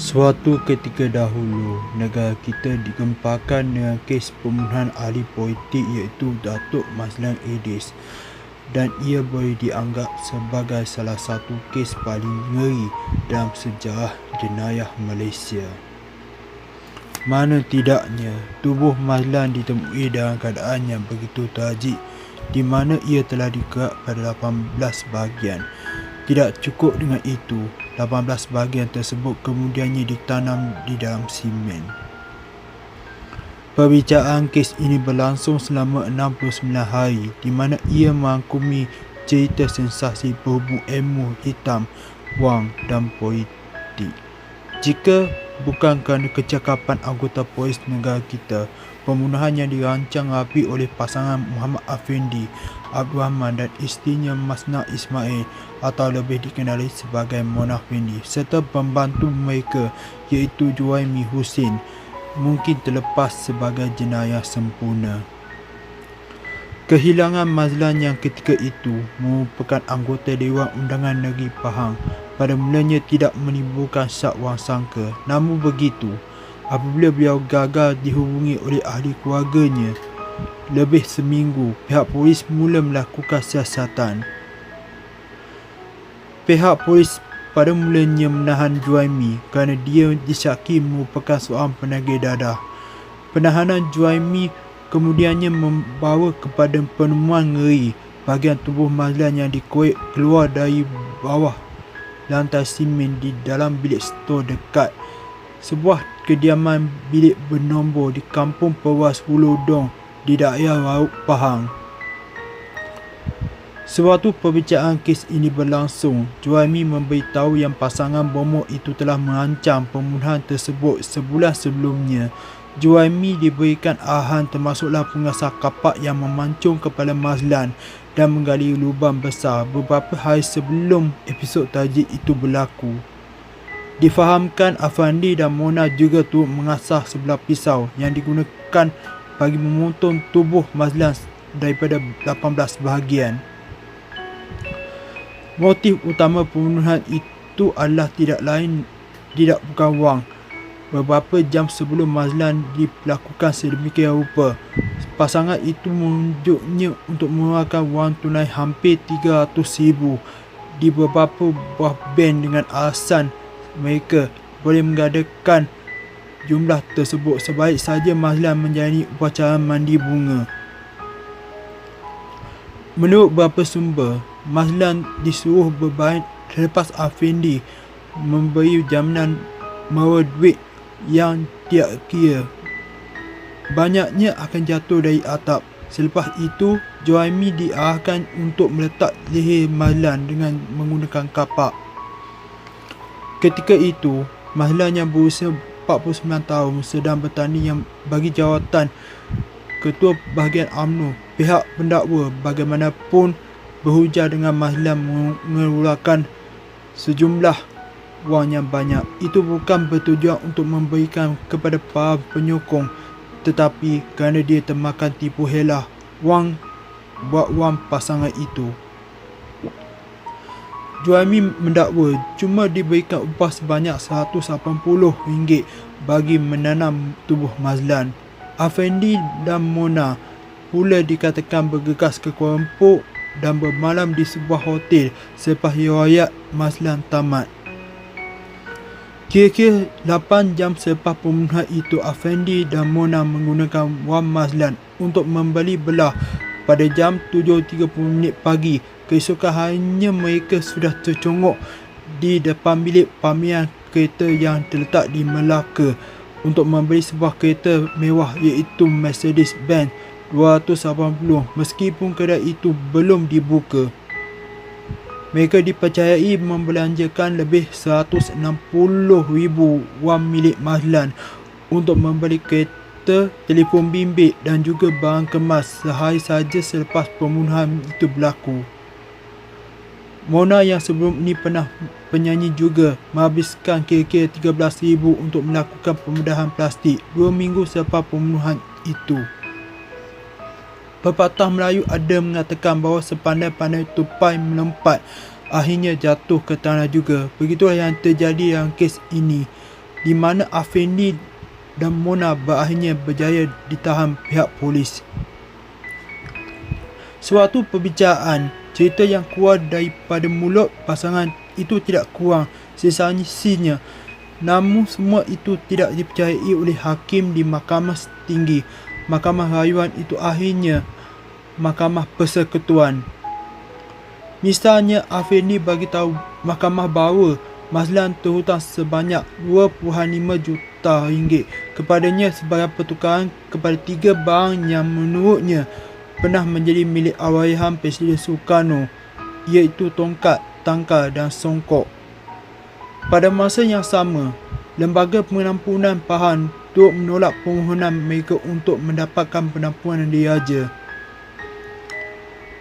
Suatu ketika dahulu, negara kita digemparkan dengan kes pembunuhan ahli politik iaitu Datuk Mazlan Idris, dan ia boleh dianggap sebagai salah satu kes paling ngeri dalam sejarah jenayah Malaysia. Mana tidaknya, tubuh Mazlan ditemui dalam keadaan yang begitu tragik, di mana ia telah dikerak pada 18 bahagian. Tidak cukup dengan itu, 18 bahagian tersebut kemudiannya ditanam di dalam simen. Perbicaraan kes ini berlangsung selama 69 hari, di mana ia merangkumi cerita sensasi berhubung ilmu hitam, wang dan politik. Jika bukan kerana kecakapan anggota polis negara kita, pembunuhan yang dirancang rapi oleh pasangan Muhammad Afendi Abdul Rahman dan isterinya Masna Ismail atau lebih dikenali sebagai Mona Afendi serta pembantu mereka iaitu Juwaimi Husin mungkin terlepas sebagai jenayah sempurna. Kehilangan Mazlan yang ketika itu merupakan anggota Dewan Undangan Negeri Pahang pada mulanya tidak menimbulkan syak wang sangka. Namun begitu, apabila beliau gagal dihubungi oleh ahli keluarganya lebih seminggu, pihak polis mula melakukan siasatan. Pihak polis pada mulanya menahan Juwaimi kerana dia disyaki merupakan seorang penagih dadah. Penahanan Juwaimi kemudiannya membawa kepada penemuan ngeri bahagian tubuh Mazlan yang dikorek keluar dari bawah lantai simen di dalam bilik stor dekat sebuah kediaman bilik bernombor di Kampung Perwas Hulu Dong di daerah Raub, Pahang. Sewaktu perbicaraan kes ini berlangsung, Juwaimi memberitahu yang pasangan bomoh itu telah merancang pembunuhan tersebut sebulan sebelumnya. Juwaimi diberikan arahan termasuklah pengasah kapak yang memancung kepala Mazlan dan menggali lubang besar beberapa hari sebelum episod tragik itu berlaku. Difahamkan Afandi dan Mona juga turut mengasah sebelah pisau yang digunakan bagi memotong tubuh Mazlan daripada 18 bahagian. Motif utama pembunuhan itu adalah tidak bukan wang. Beberapa jam sebelum Mazlan dilakukan sedemikian rupa, pasangan itu menunjuknya untuk mengeluarkan wang tunai hampir 300,000 di beberapa buah bank dengan alasan mereka boleh mengadakan jumlah tersebut sebaik saja Mazlan menjalani upacara mandi bunga. Menurut beberapa sumber, Mazlan disuruh berbaring selepas Afendi memberi jaminan bahawa duit yang tiada kira banyaknya akan jatuh dari atap. Selepas itu, Juwaimi diarahkan untuk meletak leher Mazlan dengan menggunakan kapak. Ketika itu, Mazlan yang berusia 49 tahun sedang bertanding yang bagi jawatan Ketua Bahagian UMNO. Pihak pendakwa bagaimanapun berhujah dengan Mazlan mengeluarkan sejumlah wang yang banyak. Itu bukan bertujuan untuk memberikan kepada para penyokong, tetapi kerana dia termakan tipu helah wang pasangan itu. Juwaimi mendakwa cuma diberikan upah sebanyak RM180 bagi menanam tubuh Mazlan. Afendi dan Mona pula dikatakan bergegas ke Kuala Lumpur dan bermalam di sebuah hotel selepas riwayat Mazlan tamat. Kira-kira 8 jam selepas pembunuhan itu, Afendi dan Mona menggunakan wang Mazlan untuk membeli belah. Pada jam 7.30 pagi keesokan harinya, mereka sudah tercongok di depan bilik pameran kereta yang terletak di Melaka untuk membeli sebuah kereta mewah iaitu Mercedes-Benz 280 meskipun kedai itu belum dibuka. Mereka dipercayai membelanjakan lebih 160,000 wang milik Mazlan untuk membeli kereta, telefon bimbit dan juga barang kemas sehari saja selepas pembunuhan itu berlaku. Mona yang sebelum ini pernah penyanyi juga menghabiskan kira-kira 13,000 untuk melakukan pembedahan plastik 2 minggu selepas pembunuhan itu. Pepatah Melayu ada mengatakan bahawa sepandai-pandai tupai melompat, akhirnya jatuh ke tanah juga. Begitulah yang terjadi dalam kes ini, di mana Afendi dan Mona berakhirnya berjaya ditahan pihak polis. Suatu perbicaraan, cerita yang keluar daripada mulut pasangan itu tidak kurang sensasinya. Namun semua itu tidak dipercayai oleh hakim di Mahkamah Tinggi. Mahkamah Rayuan itu akhirnya Mahkamah Persekutuan. Misalnya, Afendi bagi tahu mahkamah bahawa Mazlan terhutang sebanyak 2.5 juta ringgit kepadanya sebagai pertukaran kepada 3 barang yang menurutnya pernah menjadi milik allahyarham Presiden Sukarno, iaitu tongkat, tangkal dan songkok. Pada masa yang sama, Lembaga Pengampunan Pahan turut menolak permohonan mereka untuk mendapatkan penampunan diraja.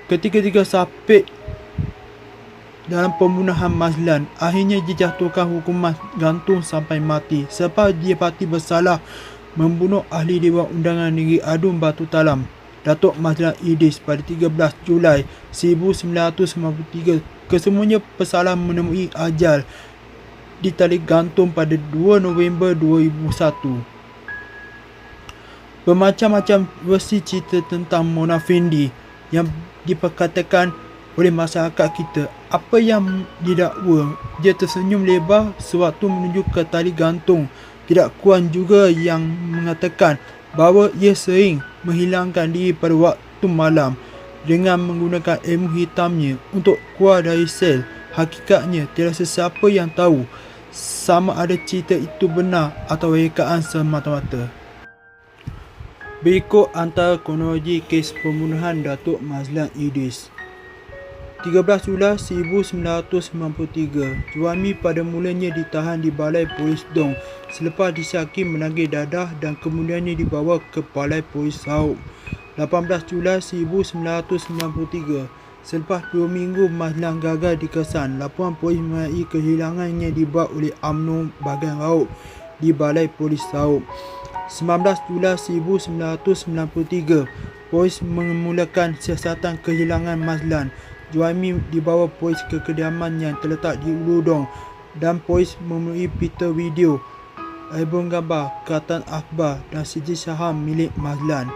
Ketiga-tiga sapit dalam pembunuhan Mazlan akhirnya dijatuhkan hukuman gantung sampai mati selepas didapati bersalah membunuh ahli Dewan Undangan Negeri Adun Batu Talam, Datuk Mazlan Idris pada 13 Julai 1993. Kesemuanya bersalah menemui ajal di tali gantung pada 2 November 2001. Bermacam-macam versi cerita tentang Mona Afendi yang diperkatakan oleh masyarakat kita. Apa yang didakwa? Dia tersenyum lebar sewaktu menuju ke tali gantung. Tidak kurang juga yang mengatakan bahawa ia sering menghilangkan diri pada waktu malam dengan menggunakan ilmu hitamnya untuk keluar dari sel. Hakikatnya tiada sesiapa yang tahu sama ada cerita itu benar atau rekaan semata-mata. Berikut antara kronologi kes pembunuhan Datuk Mazlan Idris. 13 Julai 1993, Juami pada mulanya ditahan di Balai Polis Dong selepas disyaki menagih dadah dan kemudiannya dibawa ke Balai Polis Sarawak. 18 Julai 1993, selepas 2 minggu Mazlan gagal dikesan, laporan polis mengenai kehilangannya dibuat oleh UMNO bahagian Sarawak di Balai Polis Sarawak. 19 Julai 1993, polis memulakan siasatan kehilangan Mazlan. Juami dibawa polis ke kediaman yang terletak di Ulu Dong dan polis memenuhi pita video, album gambar, keratan akhbar dan sijil saham milik Mazlan.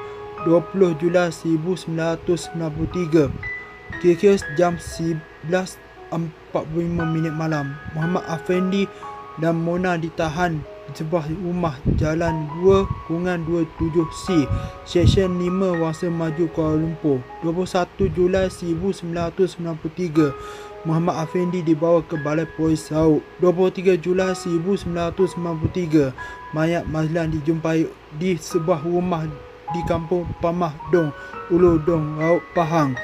20 Julai 1993, kira-kira jam 11.45 malam, Muhammad Afendi dan Mona ditahan di sebuah rumah Jalan 2-27C, Seksyen 5, Wangsa Maju, Kuala Lumpur. 21 Julai 1993, Muhammad Afendi dibawa ke Balai Polis Sarawak. 23 Julai 1993, mayat Mazlan dijumpai di sebuah rumah di Kampung Pamah Dong, Ulu Dong, Raub Pahang.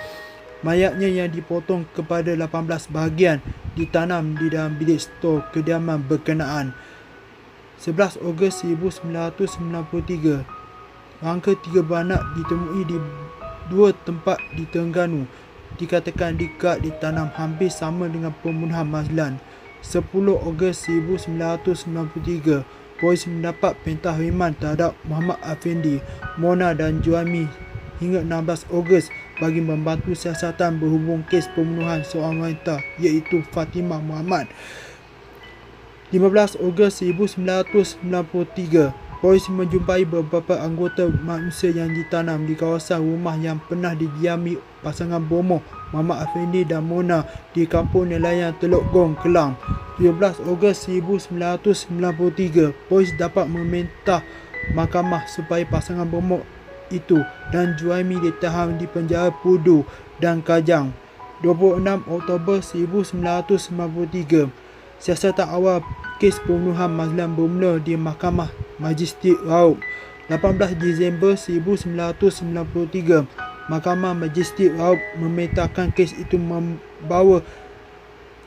Mayatnya yang dipotong kepada 18 bahagian ditanam di dalam bilik stor kediaman berkenaan. 11 Ogos 1993, rangka 3 beranak ditemui di 2 tempat di Terengganu. Dikatakan dikat ditanam hampir sama dengan pembunuhan Mazlan. 10 Ogos 1993, polis mendapat perintah riman terhadap Muhammad Afendi, Mona dan Juami hingga 16 Ogos bagi membantu siasatan berhubung kes pembunuhan seorang wanita iaitu Fatimah Muhammad. 15 Ogos 1993, polis menjumpai beberapa anggota manusia yang ditanam di kawasan rumah yang pernah didiami pasangan bomoh Muhammad Afendi dan Mona di Kampung Nelayan Teluk Gong, Kelang. 17 Ogos 1993, polis dapat meminta mahkamah supaya pasangan bomoh itu dan Juami ditahan di penjara Pudu dan Kajang. 26 Oktober 1993, siasatan awal kes pembunuhan Mazlan bermula di Mahkamah Majistrik Raub. 18 Disember 1993, Mahkamah Majistrik Raub memetakan kes itu membawa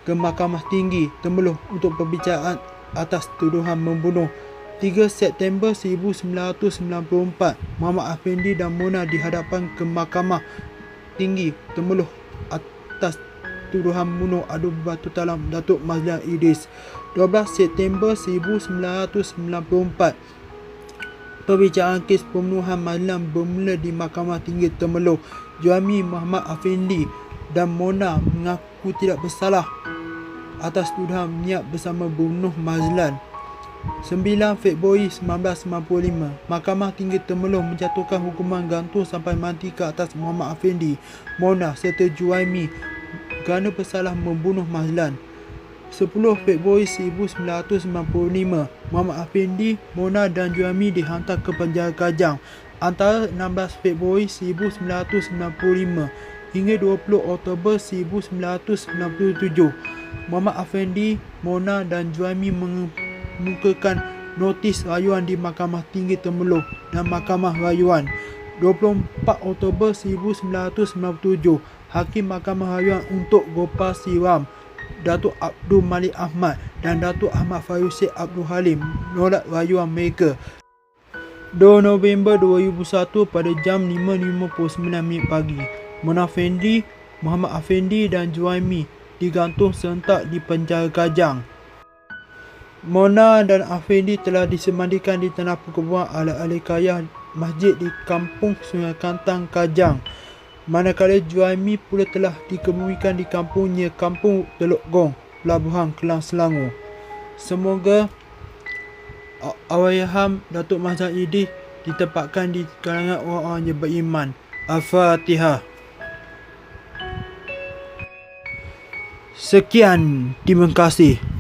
ke Mahkamah Tinggi Temerloh untuk perbicaraan atas tuduhan membunuh. 3 September 1994, Muhammad Afendi dan Mona dihadapkan ke Mahkamah Tinggi Temerloh atas tuduhan membunuh adu batu talam Datuk Mazlan Idris. 12 September 1994, perbicaraan kes pembunuhan Mazlan bermula di Mahkamah Tinggi Temerloh. Juami Muhammad Afendi dan Mona mengaku tidak bersalah atas tuduhan niat bersama membunuh Mazlan. 9 Februari 1995, Mahkamah Tinggi Temerloh menjatuhkan hukuman gantung sampai mati ke atas Muhammad Afendi, Mona serta Juaimi kerana bersalah membunuh Mazlan. 10 Februari 1995, Muhammad Afendi, Mona dan Juaimi dihantar ke penjara Kajang. Antara 16 Februari 1995 hingga 20 Oktober 1997, Muhammad Afendi, Mona dan Juaimi mengemukakan notis rayuan di Mahkamah Tinggi Temerloh dan Mahkamah Rayuan. 24 Oktober 1997, Hakim Mahkamah Rayuan untuk Gopal Siram, Datuk Abdul Malik Ahmad dan Datuk Ahmad Fayusik Abdul Halim menolak rayuan mereka. 2 November 2001 pada jam 5.59 pagi, Mona Afendi, Muhammad Afendi dan Juaimi digantung serentak di penjara Kajang. Mona dan Afendi telah disemandikan di tanah perkuburan ahli kaya masjid di Kampung Sungai Kantang, Kajang. Manakala Juaimi pula telah dikebumikan di kampungnya Kampung Teluk Gong, Pelabuhan Kelang, Selangor. Semoga Allahyarham Datuk Mazlan Idris ditempatkan di kalangan orang-orang yang beriman. Al-Fatihah. Sekian, terima kasih.